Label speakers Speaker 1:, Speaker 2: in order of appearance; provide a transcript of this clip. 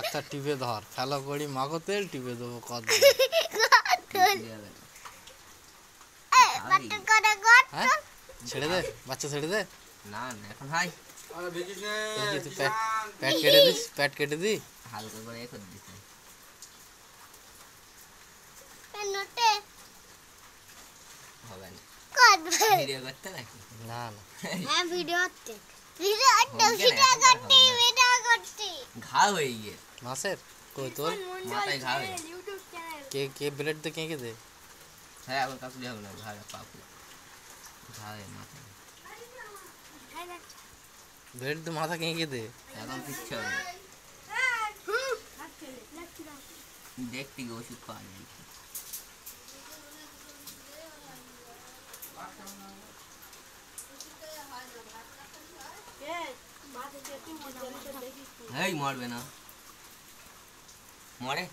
Speaker 1: আচ্ছা টিপে ধর ফেলো করি মাখো তেল টিপে দেবো কত হ্যাঁ ছেড়ে দে বাচ্চা ছেড়ে দে
Speaker 2: না না এখন হাই
Speaker 1: তুই প্যাট কেটে দিস প্যাট কেটে দি
Speaker 2: হালকা করে করে দিতে হবে না ভিডিও করতে নাকি
Speaker 1: না না
Speaker 3: হ্যাঁ ভিডিও করতে
Speaker 2: ঘা হয়ে গিয়ে
Speaker 1: মাছের কই তোর
Speaker 2: মাথায় ঘা হয়ে
Speaker 1: কে কে ব্লেড দে কে দে
Speaker 2: হ্যাঁ এখন কাকুলি হবে না ঘা পাপু ঘা হয়ে মাথায়
Speaker 1: ব্লেড দে মাথা কে দে
Speaker 2: এখন কিচ্ছু হবে না দেখতে গিয়ে ওষুধ পাওয়া যায় এই মরবে না মরে